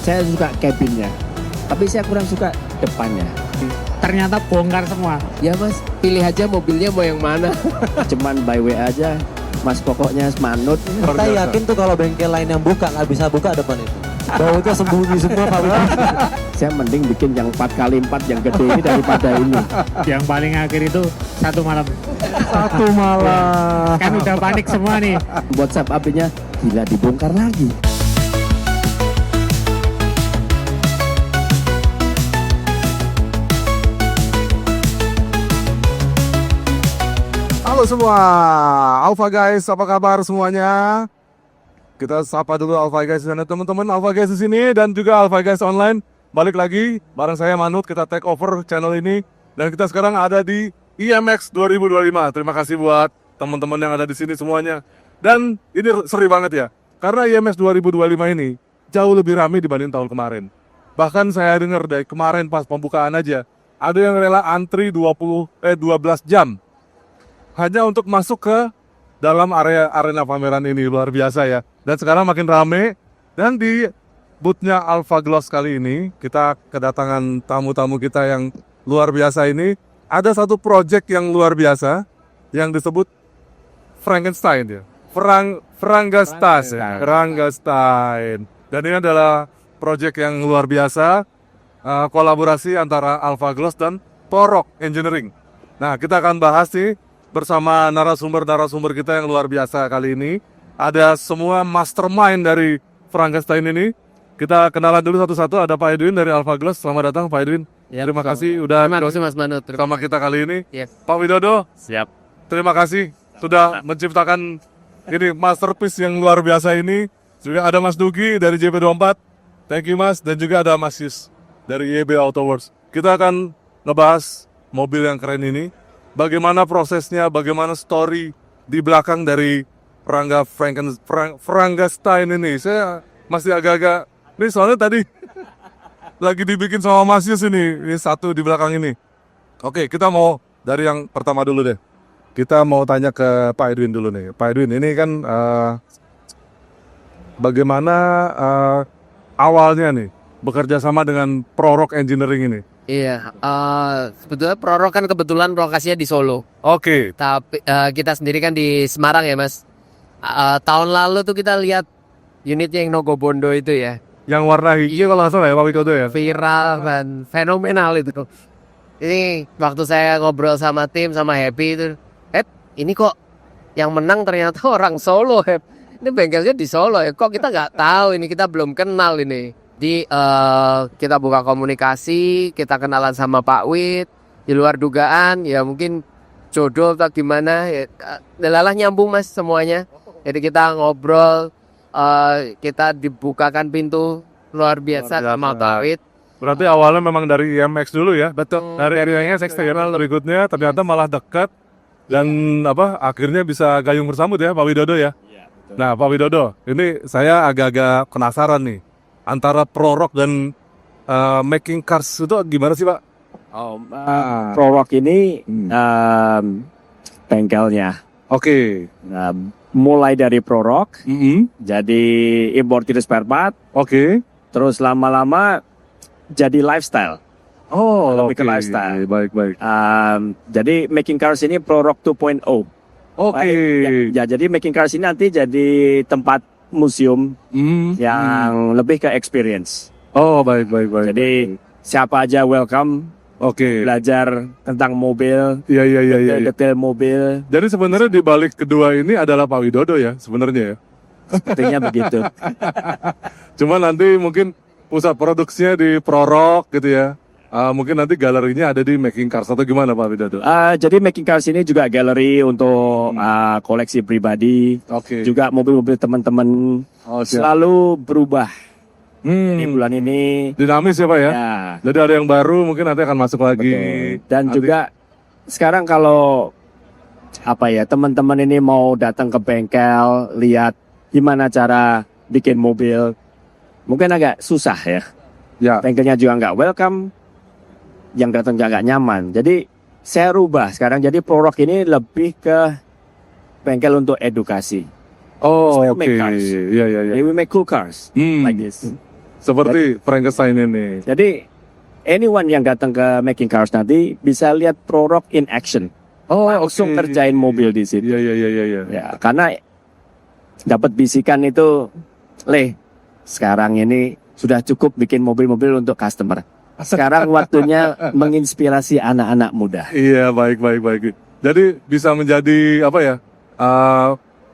Saya suka cabinnya, tapi saya kurang suka depannya. Ternyata bongkar semua. Ya mas, pilih aja mobilnya mau yang mana. Cuman by way aja, mas pokoknya manut. Saya yakin tuh kalau bengkel lain yang buka nggak bisa buka depan itu. Bautnya sembunyi semua Pak Widi. Saya mending bikin yang 4x4 yang gede ini daripada ini. Yang paling akhir itu satu malam. Satu malah. Kan udah panik semua nih. WhatsApp apinya gila dibongkar lagi. Halo semua, Alpha Guys, apa kabar semuanya? Kita sapa dulu Alpha Guys dan teman-teman Alpha Guys di sini dan juga Alpha Guys online. Balik lagi bareng saya Manut, kita take over channel ini dan kita sekarang ada di IMX 2025. Terima kasih buat teman-teman yang ada di sini semuanya. Dan ini seri banget ya, karena IMX 2025 ini jauh lebih ramai dibanding tahun kemarin. Bahkan saya dengar dari kemarin pas pembukaan aja, ada yang rela antri 12 jam hanya untuk masuk ke dalam arena pameran ini. Luar biasa ya. Dan sekarang makin rame. Dan di boothnya Alpha Gloss kali ini kita kedatangan tamu-tamu kita yang luar biasa ini. Ada satu project yang luar biasa yang disebut Frankenstein ya. Frankenstein. Dan ini adalah project yang luar biasa, kolaborasi antara Alpha Gloss dan Torok Engineering. Nah, kita akan bahas nih bersama narasumber kita yang luar biasa kali ini. Ada semua mastermind dari Frankenstein ini. Kita kenalan dulu satu-satu. Ada Pak Edwin dari Alpha Gloss. Selamat datang Pak Edwin. Ya, terima kasih udah terima kasih Mas Manut sama kita kali ini. Yes. Pak Widodo, Siap. terima kasih sudah menciptakan ini masterpiece yang luar biasa ini. Juga ada Mas Dugi dari JP24. Thank you Mas. Dan juga ada Mas Yus dari YB Auto Works. Kita akan ngebahas mobil yang keren ini. Bagaimana prosesnya, bagaimana story di belakang dari Frankenstein ini. Saya masih agak-agak, ini soalnya tadi lagi dibikin sama Mas Yus ini satu di belakang ini. Oke, kita mau dari yang pertama dulu deh. Kita mau tanya ke Pak Edwin dulu nih. Pak Edwin, ini kan bagaimana awalnya nih bekerja sama dengan Prorok Engineering ini? Iya, sebetulnya Prorok kan kebetulan lokasinya di Solo. Oke. Tapi kita sendiri kan di Semarang ya Mas. Tahun lalu tuh kita lihat unitnya yang Nogobondo itu ya. Yang warna hijau kalau nggak salah ya Pak Widodo ya? Viral dan fenomenal itu. Ini waktu saya ngobrol sama tim, sama Happy itu. Ini kok yang menang ternyata orang Solo, Hep. Ini bengkelnya di Solo ya. Kok kita nggak tahu ini, kita belum kenal ini. Di kita buka komunikasi, kita kenalan sama Pak Wid, di luar dugaan ya mungkin jodoh atau gimana ya, delalah nyambung Mas semuanya. Jadi kita ngobrol, kita dibukakan pintu luar biasa sama Pak Wid. Berarti awalnya memang dari IMX dulu ya? Betul. Dari IMX eksternal berikutnya ternyata malah dekat dan akhirnya bisa gayung bersambut ya Pak Widodo ya? Nah Pak Widodo, ini saya agak-agak penasaran nih. Antara Prorok dan Making Cars itu gimana sih Pak? Prorok ini bengkelnya. Oke. Mulai dari Prorok, Mm-hmm. jadi importer spare part, Oke. terus lama-lama jadi lifestyle. Oh, Lebih oke. ke lifestyle. Baik. Jadi Making Cars ini Prorok 2.0. Oke. Ya, jadi Making Cars ini nanti jadi tempat museum yang lebih ke experience. Oh, baik. Jadi siapa aja welcome Oke. belajar tentang mobil, Iya. detail mobil, Jadi sebenarnya di balik kedua ini adalah Pak Widodo ya, sebenarnya ya. sepertinya begitu. Cuma nanti mungkin pusat produksinya di Prorok gitu ya. Mungkin nanti galerinya ada di Making Cars atau gimana Pak Widodo? Jadi Making Cars ini juga galeri untuk koleksi pribadi, Oke. juga mobil-mobil teman-teman Oh, siap. selalu berubah di bulan ini. Dinamis ya Pak ya? Ya, Jadi ada yang baru mungkin nanti akan masuk lagi. betul. Dan Nanti- juga sekarang kalau teman-teman ini mau datang ke bengkel, lihat gimana cara bikin mobil, mungkin agak susah ya. Ya. Bengkelnya juga nggak welcome, yang datang juga nggak nyaman. Jadi saya rubah sekarang, jadi Prorok ini lebih ke bengkel untuk edukasi. Oh, We oke. make cars. Iya. Jadi we make cool cars Hmm. like this. Seperti Frankenstein ini. Jadi anyone yang datang ke Making Cars nanti bisa lihat Prorock in action. Langsung oke. kerjain mobil di situ. Iya. Ya, karena dapat bisikan itu, sekarang ini sudah cukup bikin mobil-mobil untuk customer. Sekarang waktunya menginspirasi anak-anak muda. Iya, baik. Jadi bisa menjadi apa ya?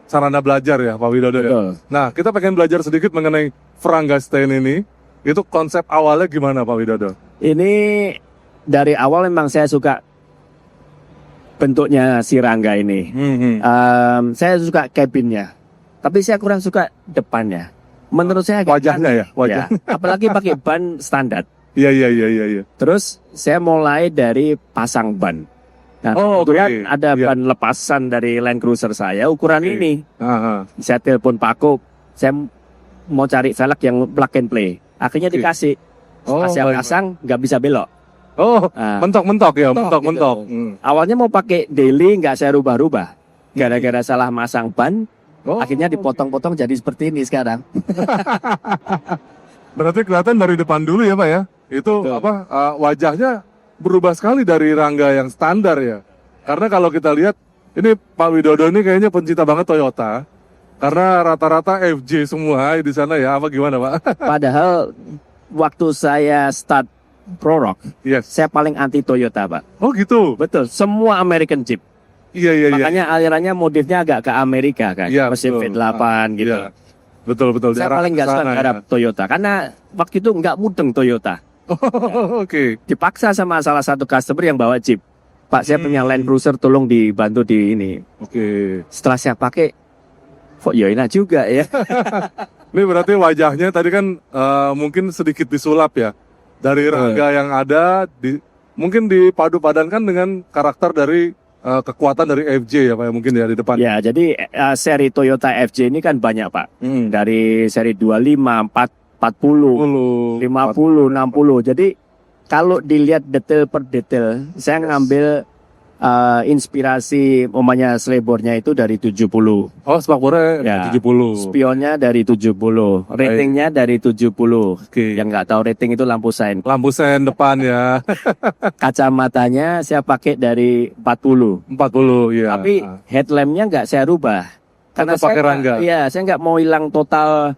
Sarana belajar ya, Pak Widodo ya. Betul. Nah, kita pengen belajar sedikit mengenai Frankenstein ini. Itu konsep awalnya gimana, Pak Widodo? Ini dari awal memang saya suka bentuknya si Rangga ini. Saya suka cabinnya, tapi saya kurang suka depannya. Menurut saya agak Wajahnya ya, wajah. ya, apalagi pakai ban standar. Iya. Terus saya mulai dari pasang ban. Nah, Oh, kemudian oke. ada Iya. ban lepasan dari Land Cruiser saya ukuran Oke. ini. Aha. Saya telepon Pak Ko, saya mau cari velg yang plug and play. Akhirnya Oke. dikasih. Oh, Pas saya baik. pasang nggak bisa belok. Oh, Nah, mentok ya, mentok mentok. gitu. Awalnya mau pakai daily nggak saya rubah-rubah. Gara-gara salah masang ban, Oh, akhirnya dipotong-potong jadi seperti ini sekarang. berarti kelihatan dari depan dulu ya, Pak ya. Itu Betul. apa? Wajahnya berubah sekali dari Rangga yang standar ya. Karena kalau kita lihat ini Pak Widodo ini kayaknya pencinta banget Toyota. Karena rata-rata FJ semua di sana ya. Apa gimana, Pak? Padahal waktu saya start Prorock, Yes. saya paling anti Toyota, Pak. Oh gitu. Betul, semua American Jeep. Iya. Makanya alirannya modifnya agak ke Amerika kan, Iya, mesin betul. V8 gitu. Iya. Betul. Saya paling nggak suka terhadap Toyota karena waktu itu nggak mudeng Toyota. Oke. Dipaksa sama salah satu customer yang bawa Jeep. Pak, saya punya Land Cruiser, tolong dibantu di ini. Oke. Setelah saya pakai, kok ya enak juga ya. Ini berarti wajahnya tadi kan mungkin sedikit disulap ya. Dari Rangga yang ada, mungkin dipadu-padankan dengan karakter dari kekuatan dari FJ ya Pak, ya, mungkin ya di depan. Ya, jadi seri Toyota FJ ini kan banyak Pak. Hmm. Dari seri 25, 40, 50, 60. Jadi kalau dilihat detail per detail, saya ngambil inspirasi umumnya sleybornya itu dari 70. Oh, spakbornya Ya. 70. Spionnya dari 70, ratingnya dari 70. Oke. Yang nggak tahu rating itu lampu sein. Lampu sen depan ya. Kacamatanya saya pakai dari 40. 40 ya. Tapi headlampnya nggak saya rubah. Karena Tetap pakai saya Rangga. Iya, saya nggak mau hilang total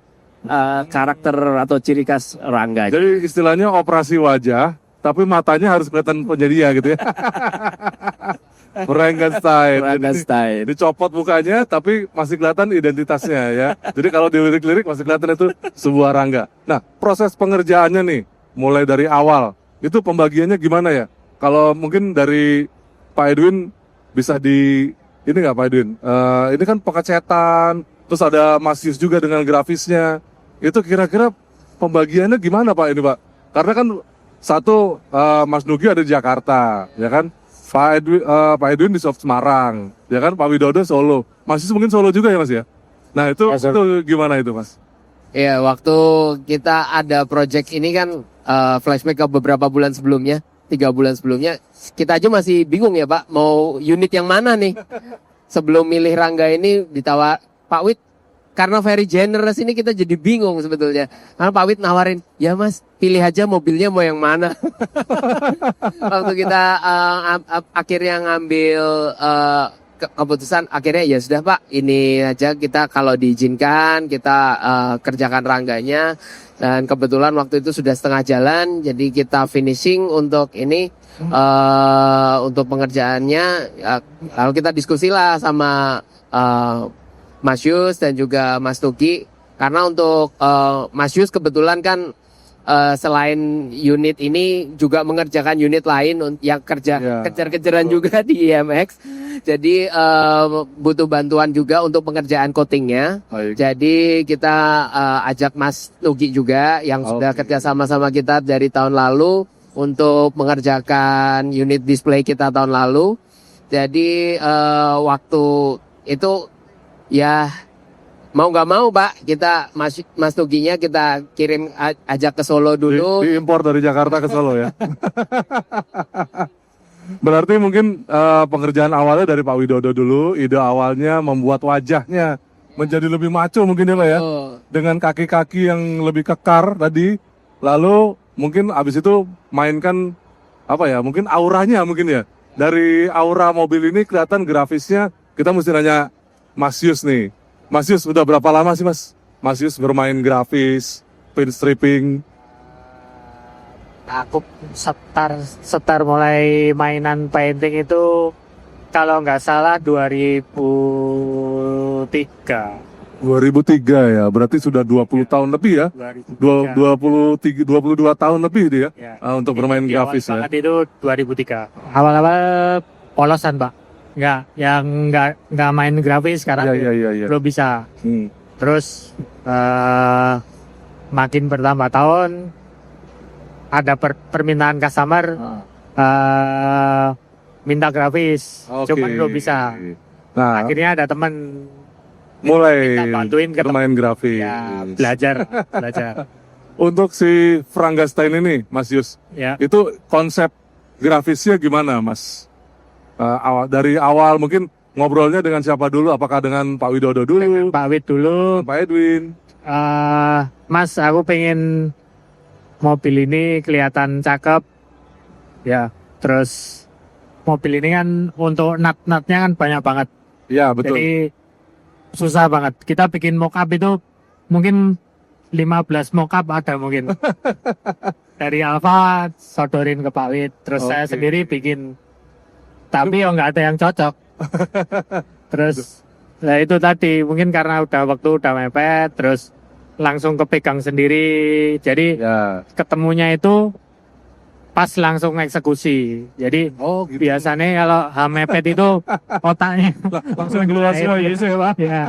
karakter atau ciri khas Rangga. Jadi istilahnya operasi wajah, tapi matanya harus kelihatan penyedia gitu ya. Frankenstein. Rangga Jadi, style. dicopot mukanya tapi masih kelihatan identitasnya ya. Jadi kalau dilirik-lirik masih kelihatan itu sebuah Rangga. Nah, proses pengerjaannya nih mulai dari awal itu pembagiannya gimana ya? Kalau mungkin dari Pak Edwin bisa ini nggak Pak Edwin? Ini kan pengecetan, terus ada Mas Yus juga dengan grafisnya. Itu kira-kira pembagiannya gimana Pak ini Pak? Karena kan satu Mas Nugi ada di Jakarta, ya kan? Pak Edwin di Soft Semarang, ya kan? Pak Widodo Solo, Mas Yus mungkin Solo juga ya Mas ya? Nah itu, Ya, sir. itu gimana itu Mas? Iya, waktu kita ada project ini kan flashback ke beberapa bulan sebelumnya, 3 bulan sebelumnya, kita aja masih bingung ya Pak, mau unit yang mana nih? Sebelum milih Rangga ini ditawar, Pak Wid, karena very generous ini kita jadi bingung sebetulnya. Karena Pak Wid nawarin, ya Mas, pilih aja mobilnya mau yang mana. Waktu kita akhirnya ngambil keputusan, akhirnya ya sudah Pak, ini aja kita kalau diizinkan kita kerjakan Rangganya. Dan kebetulan waktu itu sudah setengah jalan, jadi kita finishing untuk ini untuk pengerjaannya. Lalu kita diskusi lah sama Mas Yus dan juga Mas Tuki, karena untuk Mas Yus kebetulan kan selain unit ini juga mengerjakan unit lain yang Ya, kejar-kejaran betul. juga di IMX. Jadi butuh bantuan juga untuk pengerjaan coatingnya. Baik. Jadi kita ajak Mas Nugi juga yang sudah Oke. kerja sama kita dari tahun lalu untuk mengerjakan unit display kita tahun lalu. Jadi waktu itu ya mau nggak mau Pak, kita Mas Nuginya kita kirim ajak ke Solo dulu. Diimpor dari Jakarta ke Solo ya. Berarti mungkin pengerjaan awalnya dari Pak Widodo dulu, ide awalnya membuat wajahnya menjadi lebih maco mungkin ya Pak ya. Oh, Dengan kaki-kaki yang lebih kekar tadi, lalu mungkin abis itu mainkan apa ya, mungkin auranya mungkin ya. Dari aura mobil ini kelihatan grafisnya, kita mesti nanya Mas Yus nih. Mas Yus udah berapa lama sih Mas Yus bermain grafis, pinstripping? Aku setar mulai mainan painting itu kalau nggak salah 2003. 2003 ya, berarti sudah 20 tahun lebih ya. 22 tahun lebih dia Ya. untuk bermain Di grafis awal ya. banget itu 2003. Awal-awal polosan, Pak. Nggak main grafis sekarang Iya. belum bisa. Hmm. Terus makin bertambah tahun ada permintaan customer minta grafis, Oke. cuman belum bisa. Nah, Akhirnya ada teman mulai minta bantuin ke bermain grafis. ya, belajar. Untuk si Frankenstein ini, Mas Yus, Ya. itu konsep grafisnya gimana, Mas? Dari awal mungkin ngobrolnya dengan siapa dulu? Apakah dengan Pak Widodo dulu, Pak Wid dulu, Pak Edwin? Mas, aku pengen mobil ini kelihatan cakep, ya. Terus mobil ini kan untuk nut-nutnya kan banyak banget, Ya betul. jadi susah banget. Kita bikin mockup itu mungkin 15 mockup ada mungkin. Dari Alfa sodorin ke Pak Wid, terus saya Oke. sendiri bikin, tapi nggak ada yang cocok. Terus, nah itu tadi mungkin karena waktu udah mepet, terus langsung kepegang sendiri. Jadi Ya. ketemunya itu pas langsung eksekusi. Jadi Oh gitu. biasanya kalau mepet itu otaknya Langsung keluar semua ya. ya.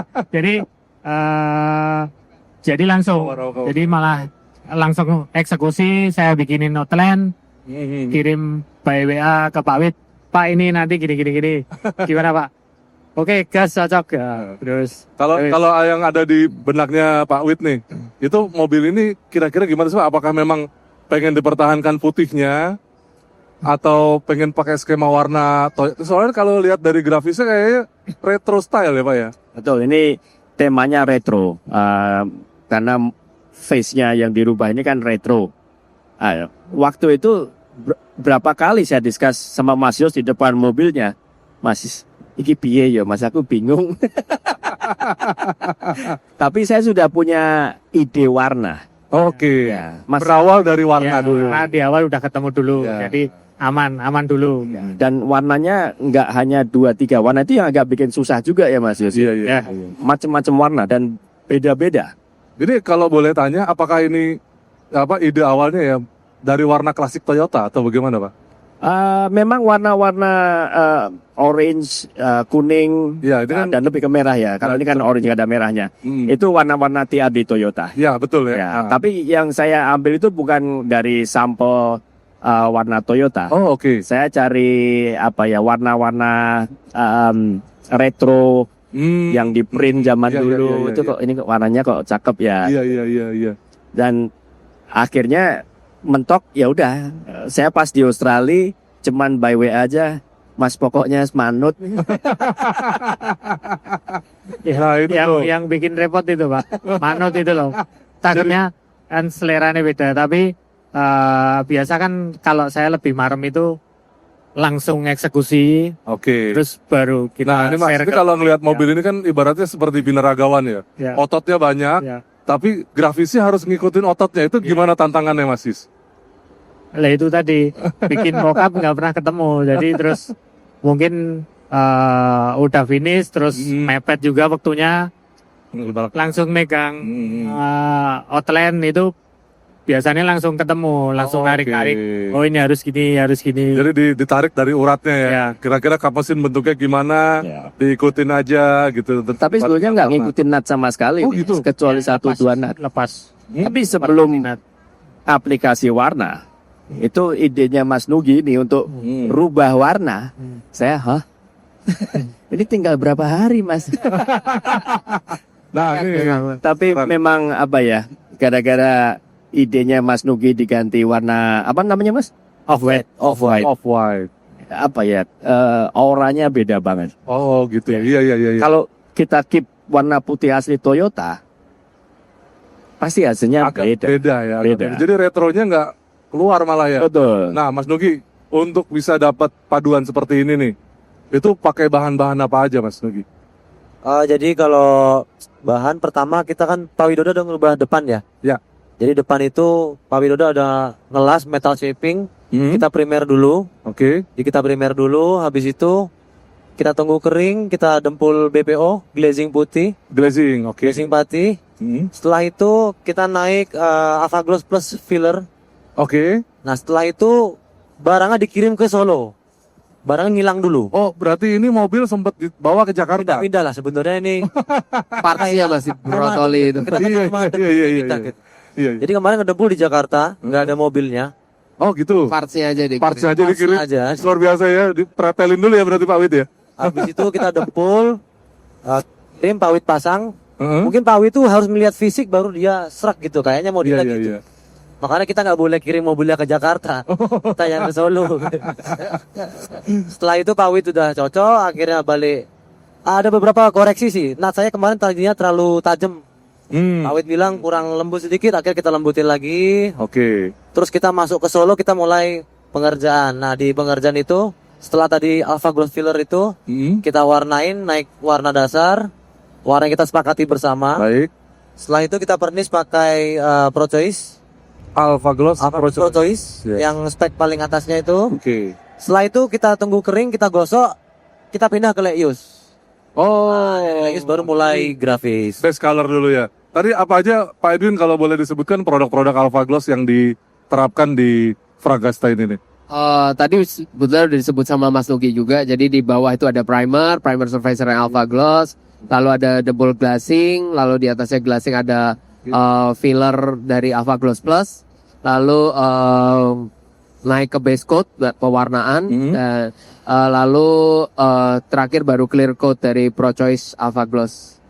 Jadi langsung. Jadi malah langsung eksekusi. Saya bikinin outline, kirim by WA ke Pak Wid. Pak, ini nanti gini. Gimana Pak? Oke, gas cocok ya. Terus Kalau yang ada di benaknya Pak Wid nih, itu mobil ini kira-kira gimana sih Pak? Apakah memang pengen dipertahankan putihnya atau pengen pakai skema warna Toyota? Soalnya kalau lihat dari grafisnya kayaknya retro style ya Pak ya. Betul, ini temanya retro. Karena face-nya yang dirubah ini kan retro. Waktu itu berapa kali saya discuss sama Mas Yos di depan mobilnya. Mas, iki piye ya Mas, aku bingung. Tapi saya sudah punya ide warna. Oke. Ya, Mas. Berawal dari warna ya, dulu. karena di awal udah ketemu dulu. Ya. Jadi aman dulu. Dan warnanya nggak hanya 2-3 warna, itu yang agak bikin susah juga ya Mas Yos. Iya. Macam-macam warna dan beda-beda. Jadi kalau boleh tanya, apakah ini ide awalnya ya dari warna klasik Toyota atau bagaimana Pak? Memang warna-warna orange, kuning, Iya, itu kan. dan lebih ke merah ya. Kalau ini kan orange nggak ada merahnya. Hmm. Itu warna-warna TRD Toyota. Ya betul ya. Ya, tapi yang saya ambil itu bukan dari sampel warna Toyota. Oh oke. Saya cari warna-warna retro yang di print zaman Iya, dulu. iya, Itu iya. kok ini kok warnanya kok cakep ya. Iya. Dan akhirnya mentok, ya udah. Saya pas di Australia cuman by way aja. Mas, pokoknya manut. Nah itu tuh. yang bikin repot itu Pak, manut itu loh. Takutnya kan seleranya beda, tapi biasa kan kalau saya lebih marem itu langsung eksekusi, Oke. terus baru Nah kita ini Mas, share ini ke- kalau ngelihat mobil ini kan ibaratnya seperti binaragawan ya. Ya. Ototnya banyak, Ya. tapi grafisnya harus ngikutin ototnya. Itu gimana tantangannya Mas Sis? Lah itu tadi bikin mockup nggak pernah ketemu, jadi terus mungkin udah finish, terus mepet juga waktunya, langsung megang outline itu biasanya langsung ketemu, langsung narik-narik. Oke. Oh ini harus gini. Jadi ditarik dari uratnya ya. Ya. Kira-kira kapasin bentuknya gimana, Ya. diikutin aja gitu. Tapi sebetulnya nggak ngikutin nut sama sekali. Oh, nih, gitu? kecuali Ya, 1-2 nut. lepas. Tapi sebelum aplikasi warna, itu idenya Mas Nugi nih untuk rubah warna. Saya, ini tinggal berapa hari Mas? Nah ini Tapi memang gara-gara idenya Mas Nugi diganti warna apa namanya Mas? Off-white. Off-white. off-white. Auranya beda banget. Oh gitu ya. Iya. Kalau kita keep warna putih asli Toyota, pasti hasilnya agak beda. beda ya. agak Beda. beda. Jadi retronya nggak keluar malah ya. Betul. Nah, Mas Nugi, untuk bisa dapat paduan seperti ini nih, itu pakai bahan-bahan apa aja, Mas Nugi? Jadi kalau bahan pertama kita kan Pak Widodo udah ngubah depan ya. Ya. Jadi depan itu Pak Widodo ada ngelas metal shaping. Hmm, Kita primer dulu. Oke. Jadi kita primer dulu. Habis itu kita tunggu kering. Kita dempul BPO glazing putih, Glazing, oke. glazing putih. Hmm, Setelah itu kita naik Alpha Gloss plus filler. Oke. Nah setelah itu barangnya dikirim ke Solo. Barangnya ngilang dulu. Oh, berarti ini mobil sempat dibawa ke Jakarta? Pindah lah sebenarnya ini. Partsnya masih brotoli itu. Kita kan Iya, cuma iya, iya, iya, kita iya. gitu. Iya. Jadi kemarin ngedempul di Jakarta, nggak ada mobilnya. Oh, gitu. Partsnya aja deh. Parts aja dikirim. aja. Luar biasa ya, dipretelin dulu ya berarti Pak Wid ya? Habis itu kita dempul, kirim Pak Wid pasang. Heeh. Mungkin Pak Wid tuh harus melihat fisik baru dia serak gitu. Kayaknya Iya, modelnya iya, gitu. iya. Makanya kita nggak boleh kirim mobilnya ke Jakarta. Kita yang ke Solo. Setelah itu Pak Wid udah cocok, akhirnya balik. Ada beberapa koreksi sih. Nah saya kemarin tadinya terlalu tajam. Hmm, Pak Wid bilang kurang lembut sedikit, akhirnya kita lembutin lagi. oke. Terus kita masuk ke Solo, kita mulai pengerjaan. Nah di pengerjaan itu, setelah tadi Alpha Gloss filler itu, Hmm, kita warnain naik warna dasar, warna yang kita sepakati bersama. baik. Setelah itu kita pernis pakai Pro Choice, Alpha Gloss Pro Choice, Yes. yang spek paling atasnya itu. Oke. Setelah itu kita tunggu kering, kita gosok, kita pindah ke Leius. Oh, Leius baru mulai grafis. base color dulu ya. Tadi apa aja Pak Edwin kalau boleh disebutkan produk-produk Alpha Gloss yang diterapkan di Fragasta ini nih? Tadi sebetulnya udah disebut sama Mas Nugi juga. Jadi di bawah itu ada primer surfacer yang Alpha Gloss, lalu ada double glazing, lalu di atasnya glazing ada filler dari Alpha Gloss Plus, lalu naik ke base coat pewarnaan, dan lalu terakhir baru clear coat dari Pro Choice Alpha Gloss.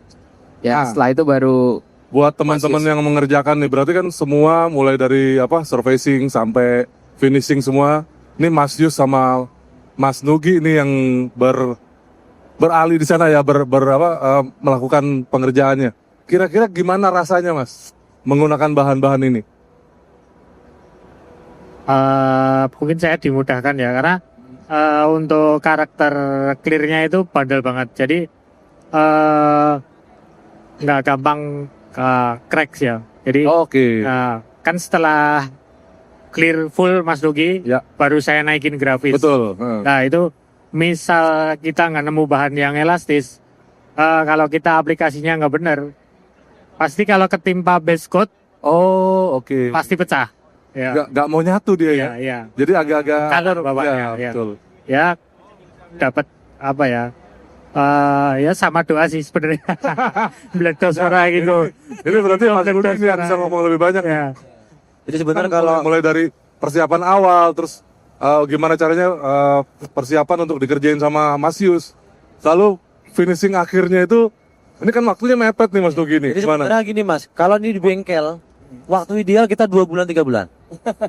Ya, setelah itu baru Buat teman-teman yang mengerjakan nih, berarti kan semua mulai dari surfacing sampai finishing semua. Ini Mas Yus sama Mas Nugi ini yang beralih di sana ya, melakukan pengerjaannya. Kira-kira gimana rasanya Mas menggunakan bahan-bahan ini? Mungkin saya dimudahkan ya karena untuk karakter clearnya itu bandel banget. Jadi nggak gampang cracks ya. Jadi Oke. kan setelah clear full Mas Nugi, Ya. baru saya naikin grafis. Betul. Nah itu misal kita nggak nemu bahan yang elastis, kalau kita aplikasinya nggak bener, pasti kalau ketimpa base coat Oh, oke. pasti pecah. Ya, Nggak mau nyatu dia ya. ya. Jadi agak-agak Kalor bawahnya, ya, ya. betul. Ya dapat apa ya? Ya sama doa sih sebenarnya. Meledos suara gitu. Ini berarti Mas Nugi ini yang bisa ngomong lebih banyak. Ya. Jadi sebenarnya Kan kalau mulai dari persiapan awal, terus gimana caranya persiapan untuk dikerjain sama Mas Yus, lalu finishing akhirnya itu, ini kan waktunya mepet nih Mas Nugi nih. Jadi Gimana? sebenarnya gini Mas, kalau ini di bengkel, waktu ideal kita 2 bulan 3 bulan.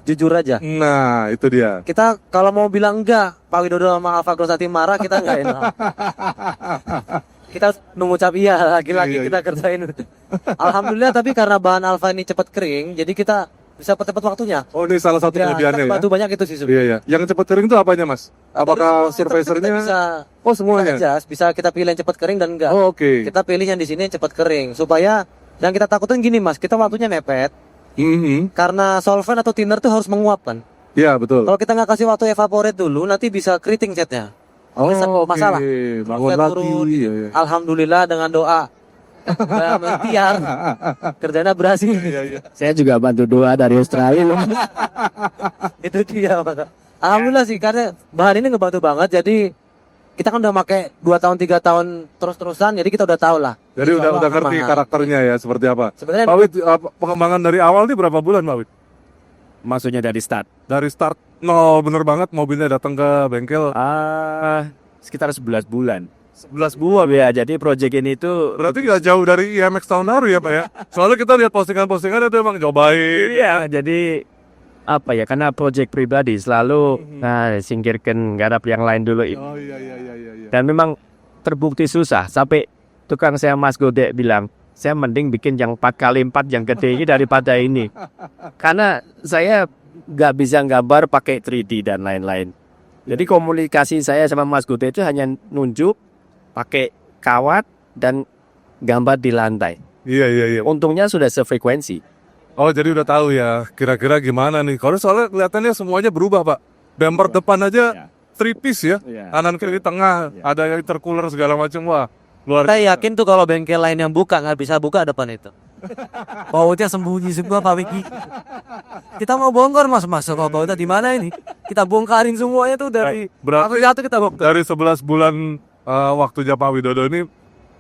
Jujur aja. Nah, itu dia. Kita kalau mau bilang enggak, Pak Widodo sama Alpha Gloss nanti marah, kita enggak enak. Kita mengucap iya, lagi-lagi Iya, iya. kita kerjain. Alhamdulillah, tapi karena bahan Alpha ini cepat kering, jadi kita bisa cepat waktunya. Oh, ini salah satu Ya, kelebihannya kita ya. bantu banyak itu sih sebenarnya. Iya, iya. Yang cepat kering itu apanya Mas? Apakah Kita surfacernya? bisa Oh, semuanya. adjust, bisa kita pilih yang cepat kering dan enggak. Oh, oke. Kita pilih yang di sini yang cepat kering supaya yang kita takutin gini Mas, kita waktunya mepet Mhm. karena solvent atau thinner tuh harus menguap kan. Iya, betul. Kalau kita nggak kasih waktu evaporate dulu, nanti bisa keriting catnya. Oh, oke. masalah. Bangun Solvent lagi. turun. Iya, iya. Alhamdulillah dengan doa ikhtiar kerjanya berhasil. Iya, iya. Saya juga bantu doa dari Australia loh. Itu dia Mas. Alhamdulillah sih karena bahan ini ngebantu banget. Jadi kita kan udah pakai 2 tahun 3 tahun terus-terusan, jadi kita udah tahu lah. Jadi Insya udah Allah ngerti aman. karakternya ya seperti apa. Sebenarnya Pak Wid, pengembangan dari awal nih berapa bulan Pak Wid? Maksudnya dari start. Dari start nol, bener banget mobilnya datang ke bengkel Sekitar 11 bulan. 11 bulan. Ya, jadi project ini tuh Berarti nggak jauh dari IMX tahun lalu ya Pak ya? Soalnya kita lihat postingan-postingan itu emang cobain. iya, jadi apa ya? Karena project pribadi selalu singkirkan garap yang lain dulu. Oh iya iya iya iya. Iya. Dan memang terbukti susah sampai tukang saya Mas Godek bilang, saya mending bikin yang 4x4 yang gede ini daripada ini. Karena saya nggak bisa gambar pakai 3D dan lain-lain. Jadi komunikasi saya sama Mas Gute itu hanya nunjuk pakai kawat dan gambar di lantai. Iya. Untungnya sudah sefrekuensi. Oh, jadi udah tahu ya kira-kira gimana nih. Kalau soalnya kelihatannya semuanya berubah, Pak. Bumper depan aja 3 piece ya. Kanan kiri tengah, ada yang intercooler segala macam. Wah, luar Saya yakin tuh kalau bengkel lain yang buka nggak bisa buka depan itu. Bautnya sembunyi semua Pak Wiki. Kita mau bongkar mas, kalau bautnya di mana ini? Kita bongkarin semuanya tuh dari berarti satu kita bongkar. dari 11 bulan waktunya Pak Widodo ini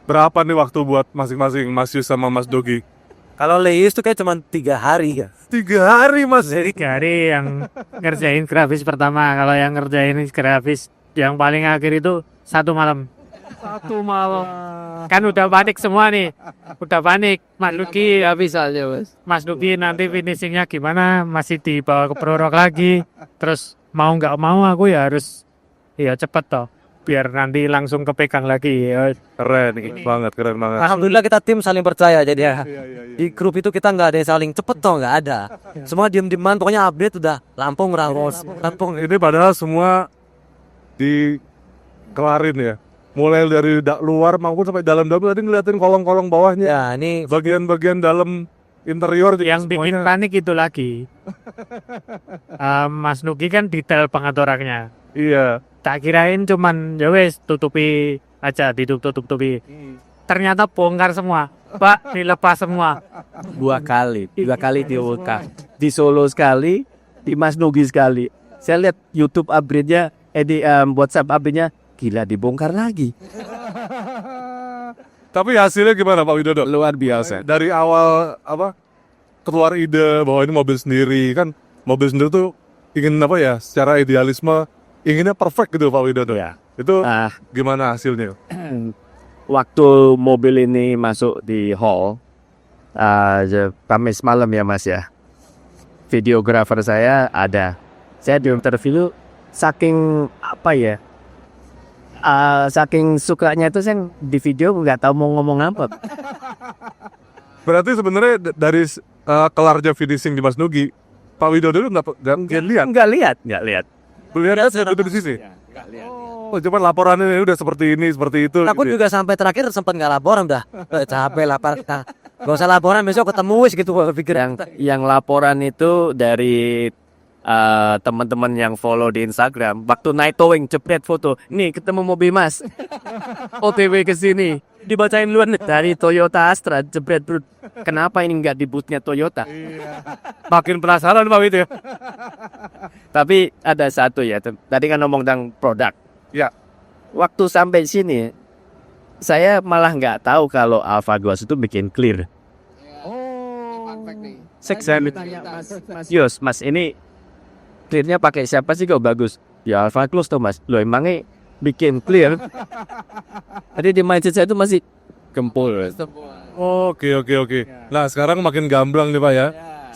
berapa nih waktu buat masing-masing Mas Yus sama Mas Dogi? Kalau Leis tuh kayak cuma 3 hari ya. 3 hari Mas. Jadi 3 hari yang ngerjain grafis pertama. Kalau yang ngerjain grafis yang paling akhir itu 1 malam. 1 malam. Kan udah panik semua nih. Udah panik. Mas Nugi Nggak bisa aja mas. Mas Nugi nanti finishingnya gimana? Masih dibawa ke prorok lagi. Terus mau nggak mau aku ya harus cepet toh. Biar nanti langsung kepegang lagi. Keren banget. Alhamdulillah kita tim saling percaya jadi ya. Di grup itu kita nggak ada yang saling cepet toh, nggak ada. Semua diem-dieman, pokoknya update udah Lampung rawos. Lampung ini padahal semua dikelarin ya. Mulai dari luar maupun sampai dalam-dalam tadi ngeliatin kolong-kolong bawahnya. Ya ini Bagian-bagian dalam interior juga Yang bikin semuanya. panik itu lagi. Mas Nugi kan detail pengaturannya. Iya. Tak kirain cuman ya wes tutupi aja, ditutup-tutupi. Ternyata bongkar semua. Pak, dilepas semua. 2 kali dibuka. Di Solo sekali, di Mas Nugi sekali. Saya lihat YouTube upgrade-nya, WhatsApp upgrade-nya, gila dibongkar lagi. Tapi hasilnya gimana Pak Widodo? Luar biasa. Dari awal keluar ide bahwa ini mobil sendiri kan, mobil sendiri tuh ingin secara idealisme inginnya perfect gitu Pak Widodo. Ya. Itu Ah, gimana hasilnya? waktu mobil ini masuk di hall, Kamis malam ya Mas ya. Videografer saya ada. Saya di interview saking saking sukanya itu saya di video nggak tahu mau ngomong apa. Berarti sebenarnya dari kelarnya finishing di Mas Nugi, Pak Widodo itu nggak lihat. Nggak lihat. Lihat itu di sisi. Oh, cuma laporannya udah seperti ini, seperti itu. aku gitu ya. juga sampai terakhir sempat nggak laporan dah. Capek lapar. Gak usah laporan, besok ketemu wis gitu gua pikir. Yang laporan itu dari teman-teman yang follow di Instagram. Waktu night towing jepret foto. Nih ketemu mobil Mas. OTW ke sini. Dibacain luar dari Toyota Astra jepret brut. Kenapa ini nggak di bootnya Toyota? Makin penasaran Pak Widodo. Tapi ada satu ya. Tadi kan ngomong tentang produk. Ya. Waktu sampai sini, saya malah nggak tahu kalau Alpha Gloss itu bikin clear. Saya tanya Mas Yus, Mas ini clearnya pakai siapa sih kok bagus? Ya Alpha Gloss tuh Mas. Loh emangnya bikin clear? Tadi di mindset saya itu masih gempul. Oke. Nah sekarang makin gamblang nih Pak ya.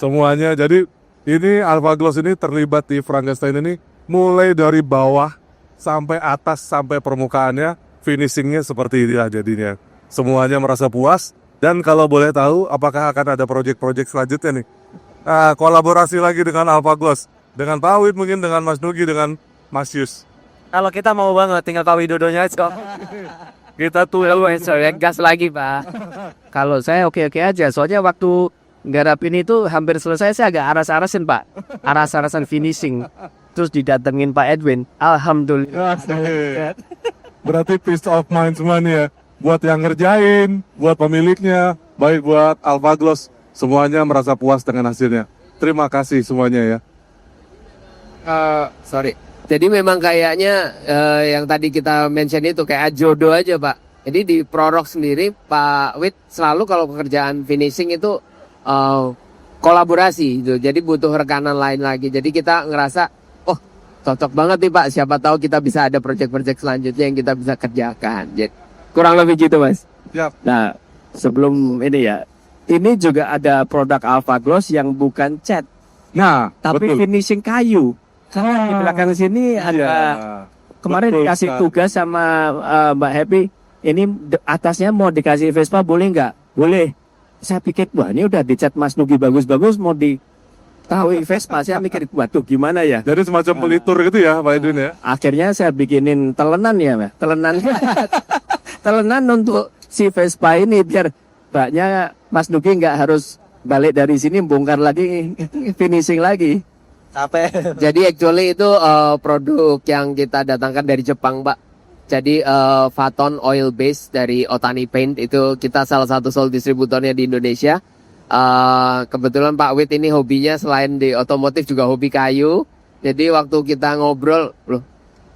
Semuanya. Jadi ini Alpha Gloss ini terlibat di Frankenstein ini mulai dari bawah sampai atas sampai permukaannya, finishingnya seperti ini lah jadinya. Semuanya merasa puas. Dan kalau boleh tahu, apakah akan ada project-project selanjutnya nih? Kolaborasi lagi dengan Alpha Gloss, dengan Pak Wid mungkin, dengan Mas Nugi, dengan Mas Yus. Kalau kita mau banget tinggal Pak Widodonya aja. Kita tuh Gas lagi pak. Kalau saya oke-oke aja. Soalnya waktu garapin itu hampir selesai, saya agak aras-arasin Pak. Aras-arasan finishing. Terus didatengin Pak Edwin. Alhamdulillah. berarti peace of mind semua nih ya. Buat yang ngerjain, buat pemiliknya, baik buat Alpha Gloss, semuanya merasa puas dengan hasilnya. Terima kasih semuanya ya. Sorry. Jadi memang kayaknya yang tadi kita mention itu kayak jodoh aja pak. Jadi di Prorok sendiri Pak Wid selalu kalau pekerjaan finishing itu kolaborasi gitu. Jadi butuh rekanan lain lagi. Jadi kita ngerasa oh cocok banget nih pak. Siapa tahu kita bisa ada project-project selanjutnya yang kita bisa kerjakan. Jadi kurang lebih gitu mas. Siap. Nah, sebelum ini ya, ini juga ada produk Alpha Gloss yang bukan cat, Nah, tapi betul. finishing kayu. Karena di belakang sini ada Iya. kemarin Betul dikasih sekali. tugas sama Mbak Happy. Ini atasnya mau dikasih Vespa boleh nggak? boleh. Saya pikir, wah ini udah dicat Mas Nugi bagus-bagus, mau ditahui Vespa. Saya mikir, waduh gimana ya. Jadi semacam pelitur gitu ya Pak Edwin ya. Akhirnya saya bikinin telenan ya, Mas. Telenan, telenan untuk si Vespa ini biar baknya Mas Nugi nggak harus balik dari sini bongkar lagi, finishing lagi. Capek. Jadi actually itu produk yang kita datangkan dari Jepang, Pak. Jadi Vaton Oil Base dari Otani Paint itu kita salah satu sole distributornya di Indonesia. Kebetulan Pak Wit ini hobinya selain di otomotif juga hobi kayu. Jadi waktu kita ngobrol, loh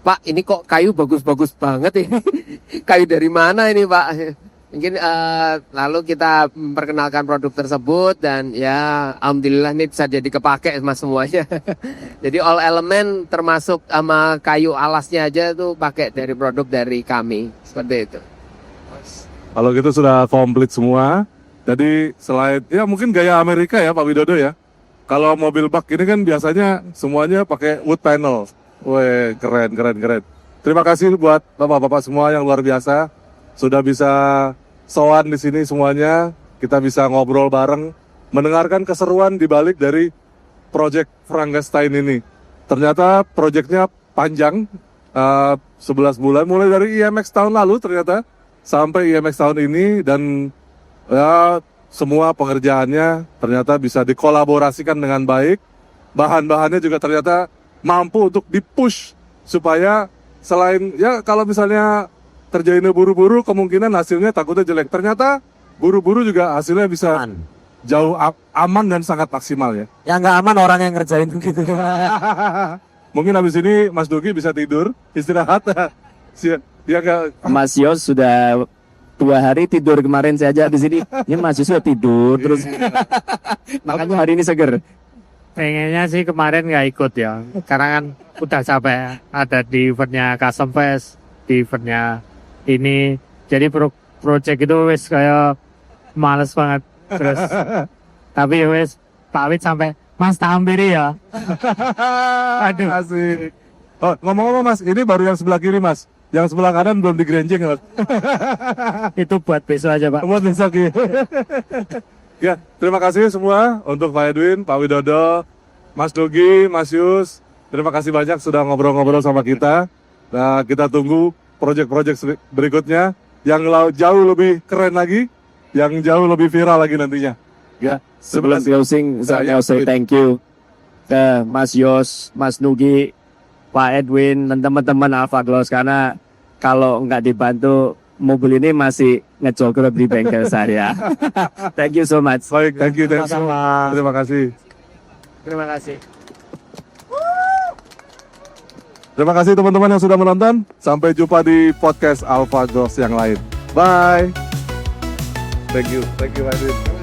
Pak ini kok kayu bagus-bagus banget ini. Kayu dari mana ini Pak? Mungkin lalu kita memperkenalkan produk tersebut dan ya alhamdulillah ini bisa jadi kepake mas semuanya. Jadi all element termasuk sama kayu alasnya aja tuh pakai dari produk dari kami seperti itu. Kalau gitu sudah komplit semua. Jadi selain ya mungkin gaya Amerika ya Pak Widodo ya. Kalau mobil bak ini kan biasanya semuanya pakai wood panel. Wih, keren, keren, keren. Terima kasih buat bapak-bapak semua yang luar biasa. Sudah bisa sowan di sini semuanya. Kita bisa ngobrol bareng, mendengarkan keseruan di balik dari project Frankenstein ini. Ternyata projectnya panjang, 11 bulan, mulai dari IMX tahun lalu ternyata sampai IMX tahun ini, dan ya semua pengerjaannya ternyata bisa dikolaborasikan dengan baik. Bahan-bahannya juga ternyata mampu untuk dipush supaya selain ya kalau misalnya terjadinya buru-buru kemungkinan hasilnya takutnya jelek. Ternyata buru-buru juga hasilnya bisa Aman. jauh aman dan sangat maksimal ya. Yang nggak aman orang yang ngerjain gitu. Mungkin habis ini Mas Dogi bisa tidur, istirahat. Ya nggak. Mas Yos sudah 2 hari tidur kemarin saya aja di sini. Ini Mas Yos sudah tidur terus. Makanya hari ini seger. Pengennya sih kemarin nggak ikut ya, karena kan udah capek. Ada di eventnya Custom Fest, di eventnya ini. Jadi project itu wes kayak males banget. Terus tapi wes Pak Wit sampai Mas tampiri ya. Aduh. Asik. Oh, ngomong-ngomong Mas, ini baru yang sebelah kiri Mas. Yang sebelah kanan belum digrenjing ya Mas. Itu buat besok aja Pak. Buat besok ya. Ya, terima kasih semua untuk Pak Edwin, Pak Widodo, Mas Dogi, Mas Yus. Terima kasih banyak sudah ngobrol-ngobrol sama kita. Nah, kita tunggu project-project berikutnya yang jauh lebih keren lagi, yang jauh lebih viral lagi nantinya. Ya, Sebelum closing, saya say thank you ke Mas Yos, Mas Nugi, Pak Edwin, dan teman-teman Alpha Gloss, karena kalau nggak dibantu mobil ini masih ngejogrok di bengkel saya. Thank you so much. Baik, thank you. Sama-sama. Terima kasih. Terima kasih. Terima kasih teman-teman yang sudah menonton. Sampai jumpa di podcast Alpha Gloss yang lain. Bye. Thank you, Pak Edwin.